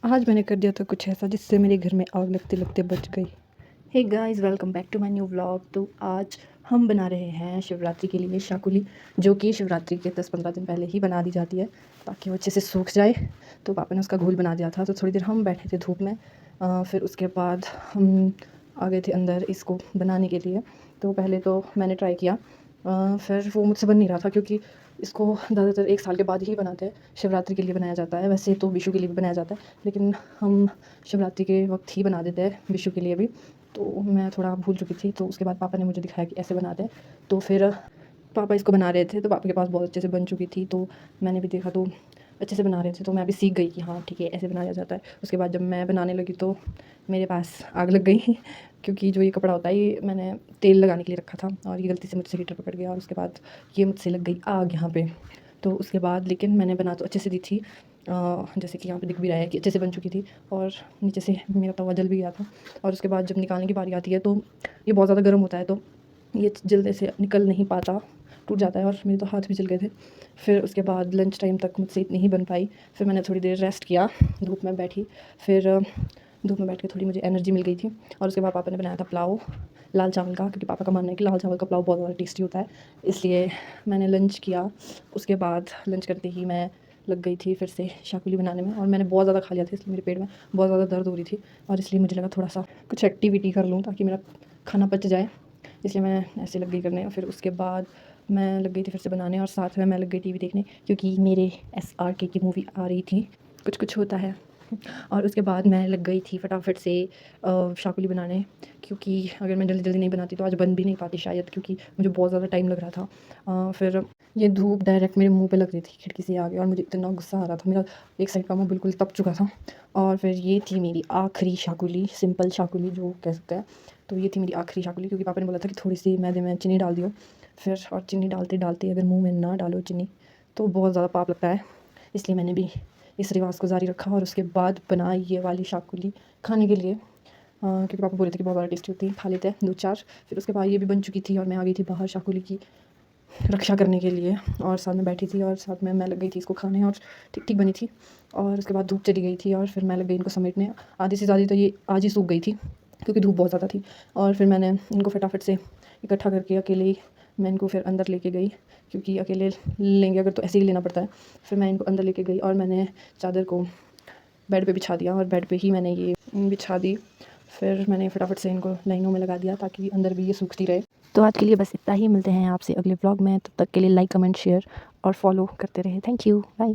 आज मैंने कर दिया था कुछ ऐसा जिससे मेरे घर में आग लगते लगते बच गई। Hey guys, welcome back to my new vlog. तो आज हम बना रहे हैं शिवरात्रि के लिए शाकुली, जो कि शिवरात्रि के 10-15 दिन पहले ही बना दी जाती है ताकि वो अच्छे से सूख जाए। तो पापा ने उसका घोल बना दिया था, तो थोड़ी देर हम बैठे थे धूप में। फिर उसके बाद हम आ गए थे अंदर इसको बनाने के लिए। तो पहले तो मैंने ट्राई किया, फिर वो मुझसे बन नहीं रहा था क्योंकि इसको ज़्यादातर 1 साल के बाद ही बनाते हैं। शिवरात्रि के लिए बनाया जाता है, वैसे तो विशु के लिए भी बनाया जाता है, लेकिन हम शिवरात्रि के वक्त ही बना देते हैं विशु के लिए भी। तो मैं थोड़ा भूल चुकी थी, तो उसके बाद पापा ने मुझे दिखाया कि ऐसे बनाते हैं। तो फिर पापा इसको बना रहे थे, तो पापा के पास बहुत अच्छे से बन चुकी थी, तो मैंने भी देखा तो अच्छे से बना रहे थे, तो मैं भी सीख गई कि हाँ ठीक है, ऐसे बनाया जाता है। उसके बाद जब मैं बनाने लगी तो मेरे पास आग लग गई क्योंकि जो ये कपड़ा होता है ये मैंने तेल लगाने के लिए रखा था और ये गलती से मुझसे हीटर पकड़ गया और उसके बाद ये मुझसे लग गई आग यहाँ पे। तो उसके बाद लेकिन मैंने बना तो अच्छे से दी थी, जैसे कि यहाँ पे दिख भी रहा है कि अच्छे से बन चुकी थी और नीचे से मेरा तवा जल भी गया था। और उसके बाद जब निकालने की बारी आती है तो ये बहुत ज़्यादा गर्म होता है, तो ये जल्दी से निकल नहीं पाता, टूट जाता है और मेरे तो हाथ भी जल गए थे। फिर उसके बाद लंच टाइम तक मुझसे इतनी ही बन पाई। फिर मैंने थोड़ी देर रेस्ट किया, धूप में बैठी। फिर धूप में बैठ के थोड़ी मुझे एनर्जी मिल गई थी। और उसके बाद पापा ने बनाया था पुलाव लाल चावल का, क्योंकि पापा का मानना है कि लाल चावल का पुलाव बहुत ज़्यादा टेस्टी होता है, इसलिए मैंने लंच किया। उसके बाद लंच करते ही मैं लग गई थी फिर से शाकुली बनाने में, और मैंने बहुत ज़्यादा खा लिया था, इसलिए मेरे पेट में बहुत ज़्यादा दर्द हो रही थी और इसलिए मुझे लगा थोड़ा सा कुछ एक्टिविटी कर लूँ ताकि मेरा खाना पच जाए, इसलिए मैं ऐसे लग गई करने। और फिर उसके बाद मैं लग गई थी फिर से बनाने, और साथ में मैं लग गई टीवी देखने क्योंकि मेरे SRK की मूवी आ रही थी, कुछ कुछ होता है। और उसके बाद मैं लग गई थी फटाफट से शाकुली बनाने, क्योंकि अगर मैं जल्दी जल्दी नहीं बनाती तो आज बन भी नहीं पाती शायद, क्योंकि मुझे बहुत ज़्यादा टाइम लग रहा था। फिर ये धूप डायरेक्ट मेरे मुंह पे लग रही थी खिड़की से आगे, और मुझे इतना गुस्सा आ रहा था, मेरा एक साइड का मुंह बिल्कुल तप चुका था। और फिर ये थी मेरी आखिरी शाकुली, सिंपल शाकुली जो कह सकते हैं। तो ये थी मेरी आखिरी शाकुली, क्योंकि पापा ने बोला था कि थोड़ी सी मैदे में चीनी डाल दियो। फिर और चीनी डालते डालते अगर मुंह में ना डालो चीनी तो बहुत ज़्यादा पाप लगता है, इसलिए मैंने भी इस रिवाज को जारी रखा और उसके बाद बनाई ये वाली शाकुली खाने के लिए, क्योंकि पापा बोले थे कि बहुत ज़्यादा टेस्टी होती है, खा लेते हैं 2-4। फिर उसके बाद ये भी बन चुकी थी और मैं आ गई थी बाहर शाकुली की रक्षा करने के लिए, और साथ में बैठी थी और साथ में मैं लग गई थी इसको खाने, और ठीक ठीक बनी थी। और उसके बाद धूप चली गई थी और फिर मैं लग गई इनको समेटने। आधी से ज़्यादा तो ये आज ही सूख गई थी क्योंकि धूप बहुत ज़्यादा थी। और फिर मैंने इनको फटाफट से इकट्ठा करके अकेले ही मैं इनको फिर अंदर लेके गई, क्योंकि अकेले लेंगे अगर तो ऐसे ही लेना पड़ता है। फिर मैं इनको अंदर लेके गई और मैंने चादर को बेड पे बिछा दिया और बेड पे ही मैंने ये बिछा दी। फिर मैंने फटाफट से इनको लाइनों में लगा दिया ताकि अंदर भी ये सूखती रहे। तो आज के लिए बस इतना ही, मिलते हैं आपसे अगले ब्लॉग में, तब तक के लिए लाइक कमेंट शेयर और फॉलो करते रहे। Thank you, bye.